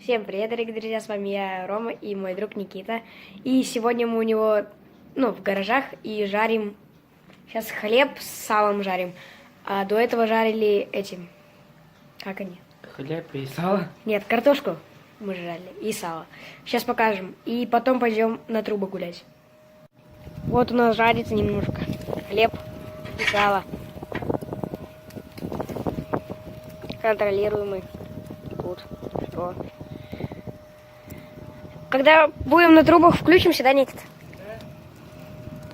Всем привет, дорогие друзья, с вами я, Рома, и мой друг Никита. И сегодня мы у него, в гаражах и жарим, сейчас хлеб с салом жарим. А до этого жарили как они? Хлеб и сало? Нет, картошку мы жарили и сало. Сейчас покажем. И потом пойдем на трубы гулять. Вот у нас жарится немножко хлеб и сало. Контролируемый. Тут что? Когда будем на трубах, включимся, да, Никита? Да.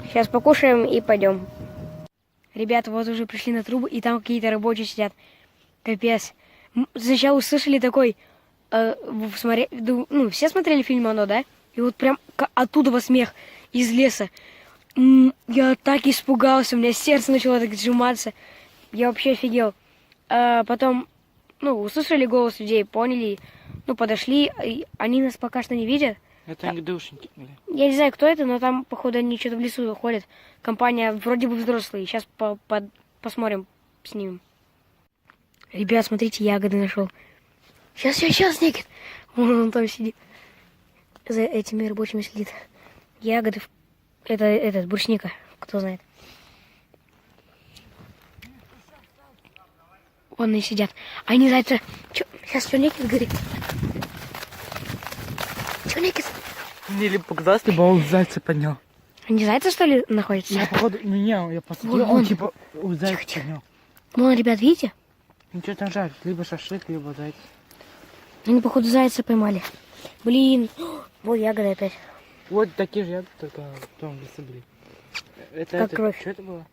Сейчас покушаем и пойдем. Ребята, вот уже пришли на трубы, и там какие-то рабочие сидят. Капец. Сначала услышали такой... все смотрели фильм «Оно», да? И вот прям оттуда смех из леса. Я так испугался, у меня сердце начало так сжиматься. Я вообще офигел. А потом, услышали голос людей, поняли... подошли, и они нас пока что не видят. Это они душники. Я не знаю, кто это, но там, походу, они что-то в лесу ходят. Компания вроде бы взрослые. Сейчас посмотрим, снимем. Ребят, смотрите, ягоды нашел. Сейчас, Никит. Он там сидит. За этими рабочими сидит. Ягоды. Это брусника, кто знает. Вон они сидят. Они за это... Сейчас что, Никит говорит? Что, Никит? Или показалось, либо он зайца поднял. Они зайца, что ли, находятся? Я, походу, я посмотрел, Вон. он типа у зайца поднял. Вон, ребят, видите? Ничего там жарит, либо шашлык, либо зайца. Они, походу, зайца поймали. Блин, вот ягоды опять. Вот такие же ягоды, только в том лесу были. Как кровь. Что это было?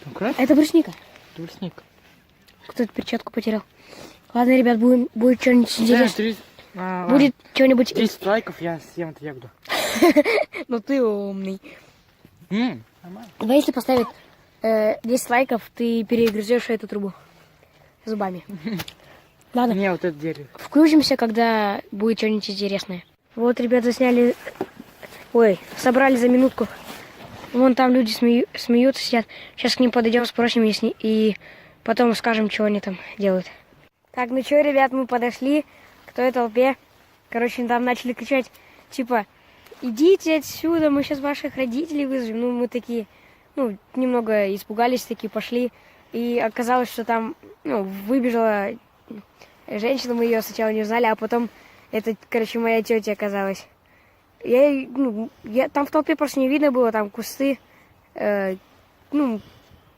Там кровь? Это брусника. Трусник. Кто-то перчатку потерял. Ладно, ребят, будет что-нибудь интересное. Будет что-нибудь... 10 лайков, я съем эту ягоду. Ну ты умный. Нормально. Давай, если поставить 10 лайков, ты перегрызешь эту трубу зубами. Ладно. Не, вот это дерево. Включимся, когда будет что-нибудь интересное. Вот, ребят, засняли... Ой, собрали за минутку. Вон там люди смеются, сидят. Сейчас к ним подойдем, спросим и потом скажем, что они там делают. Так, ну что, ребят, мы подошли к той толпе. Короче, там начали кричать, типа, идите отсюда, мы сейчас ваших родителей вызовем. Ну, мы такие, немного испугались, такие пошли. И оказалось, что там, выбежала женщина, мы ее сначала не узнали, а потом это, короче, моя тетя оказалась. Там в толпе просто не видно было, там кусты. Она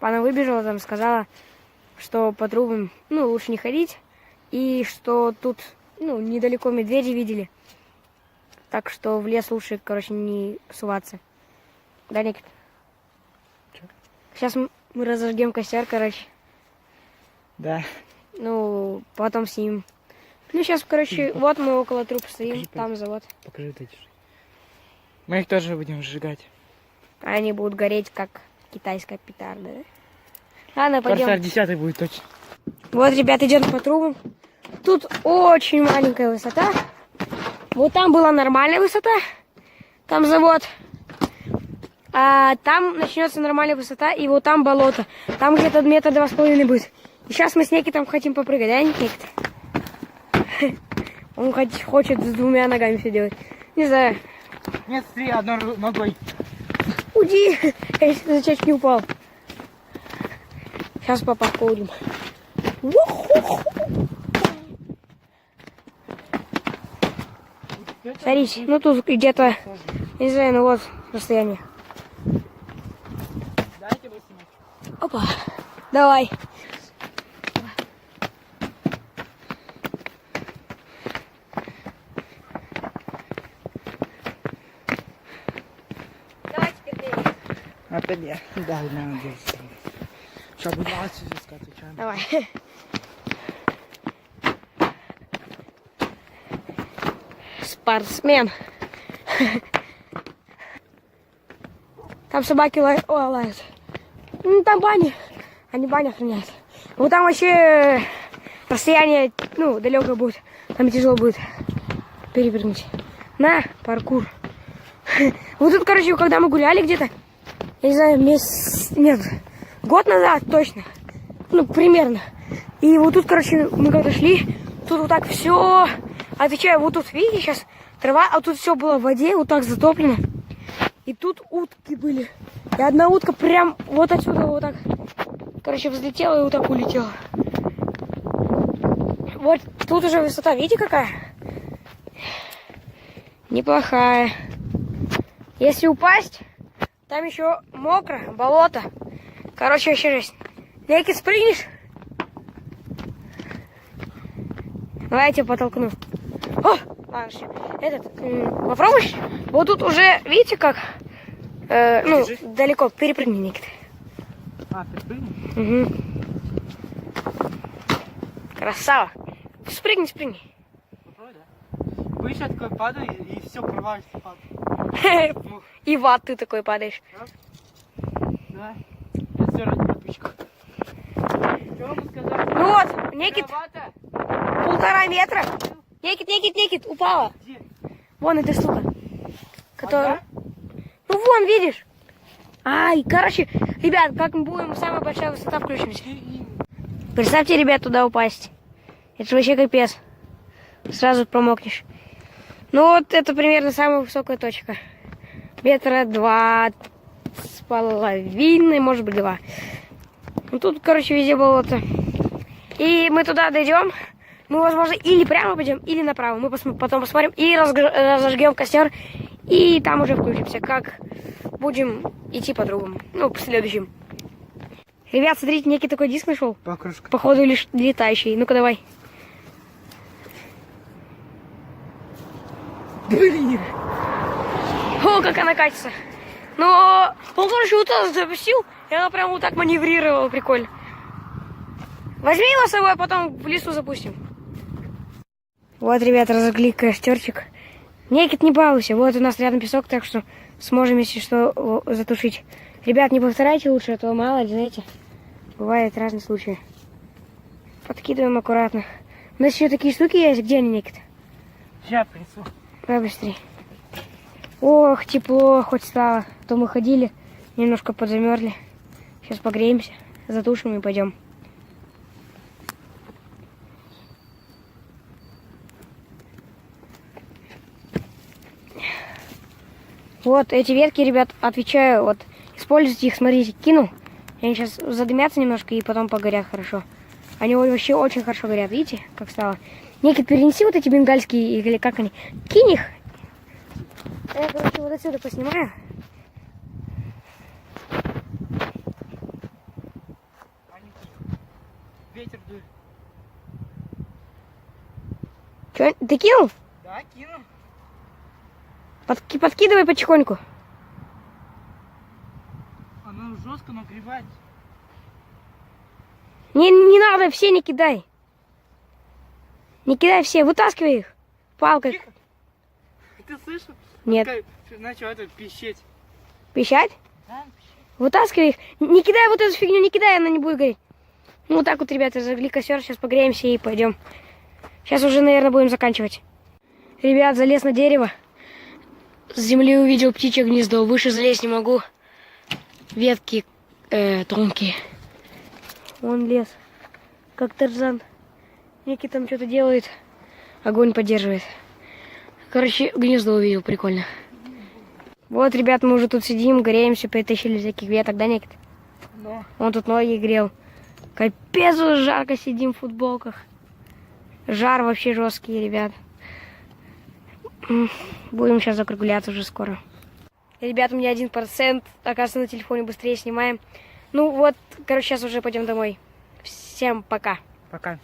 выбежала, там сказала, что по трубам, лучше не ходить. И что тут, недалеко медведи видели. Так что в лес лучше, короче, не суваться. Да, Никит? Сейчас мы разожгем костер, короче. Да. Потом снимем. Сейчас, короче, вот мы около труб стоим, там завод. Покажи вот эти. Мы их тоже будем сжигать. Они будут гореть, как китайская петарда, да? Ладно, пойдем. Форсаж 10 будет точно. Вот, ребят, идем по трубам. Тут очень маленькая высота. Вот там была нормальная высота. Там завод. А там начнется нормальная высота. И вот там болото. Там где-то 2,5 метра будет. И сейчас мы с Никитом хотим попрыгать, да, Никит? Он хочет с 2 ногами все делать. Не знаю. Нет, смотри, одной ногой. Уйди! Я сейчас чуть не упал. Сейчас попаскудим. Смотрите, тут где-то, не знаю, вот расстояние. Дайте его снимать. Опа, давай. Давай теперь ты. Опять я. Да, надеюсь. Сейчас буду отвечать. Давай. Спортсмен. Там собаки лают. Там бани. Они баню охраняют. Вот там вообще расстояние, далеко будет. Там тяжело будет перепрыгнуть. На, паркур. Вот тут, короче, когда мы гуляли где-то, я не знаю, год назад точно. Примерно. И вот тут, короче, мы когда шли, тут вот так все. Отвечаю, вот тут, видите, сейчас трава, а тут все было в воде, вот так затоплено. И тут утки были. И одна утка прям вот отсюда вот так, короче, взлетела и вот так улетела. Вот тут уже высота, видите, какая? Неплохая. Если упасть, там еще мокро, болото. Короче, вообще жесть. Некий спрыгнешь? Давай я тебя потолкну. О, ладно, все. Попробуешь? Вот тут уже, видите, как? Ну, далеко. Перепрыгни, Никита. А, перепрыгни? Угу. Красава. Спрыгни. Попробуй, да? Будешь, я такой падаю, и все, провалишься, падаю. И в ад ты такой падаешь. Да? Я все ради подписчиков. Что вам сказать? Ну вот, Никит, Кровато? 1,5 метра. Никит, упала. Где? Вон эта штука. Которая... Вода? Ну вон, видишь? Ай, короче, ребят, как мы будем, самая большая высота, включимся. Представьте, ребят, туда упасть. Это же вообще капец. Сразу промокнешь. Ну вот, это примерно самая высокая точка. Метра 2,5, может быть 2. Ну тут, короче, везде болото. И мы туда дойдем. Мы, возможно, или прямо пойдем, или направо. Мы потом посмотрим и разожгем костер. И там уже включимся, как будем идти по-другому. Ну, по следующим. Ребят, смотрите, некий такой диск нашел. Покрышка. Походу, лишь летающий. Ну-ка, давай. Блин. О, как она катится. Но он, короче, вот это запустил, и она прям вот так маневрировала. Прикольно. Возьми его с собой, а потом в лесу запустим. Вот, ребят, разожгли костерчик. Некит, не балуйся. Вот у нас рядом песок, так что сможем, если что, затушить. Ребят, не повторяйте лучше, а то мало ли, знаете, бывают разные случаи. Подкидываем аккуратно. У нас еще такие штуки есть. Где они, Никит? Сейчас принесу. Давай быстрее. Ох, тепло хоть стало. А то мы ходили, немножко подзамерзли. Сейчас погреемся, затушим и пойдем. Вот эти ветки, ребят, отвечаю, вот используйте их, смотрите, кинул. Они сейчас задымятся немножко и потом погорят хорошо. Они вообще очень хорошо горят, видите, как стало. Никит, перенеси вот эти бенгальские, или как они, кинь их. Я, короче, вот отсюда поснимаю. Ветер дует. Че, ты кинул? Да, кину. Подкидывай потихоньку. Оно жестко нагревает. Не надо, все не кидай. Не кидай все, вытаскивай их палкой. Тихо. Ты слышал? Нет. Начал это пищать. Пищать? Да? Вытаскивай их. Не кидай вот эту фигню, не кидай, она не будет гореть. Ну вот так вот, ребята, зажгли костер, сейчас погреемся и пойдем. Сейчас уже, наверное, будем заканчивать. Ребят, залез на дерево. С земли увидел птичье гнездо. Выше залезть не могу. Ветки тонкие. Вон лес. Как Тарзан. Некий там что-то делает. Огонь поддерживает. Короче, гнездо увидел. Прикольно. Вот, ребят, мы уже тут сидим, греемся, притащили всяких веток, да, Никит? Да. Он тут ноги грел. Капец, уже жарко сидим в футболках. Жар вообще жесткий, ребят. Будем сейчас закругляться уже скоро. Ребят, у меня 1%. Оказывается, на телефоне быстрее снимаем. Ну вот, короче, сейчас уже пойдем домой. Всем пока. Пока.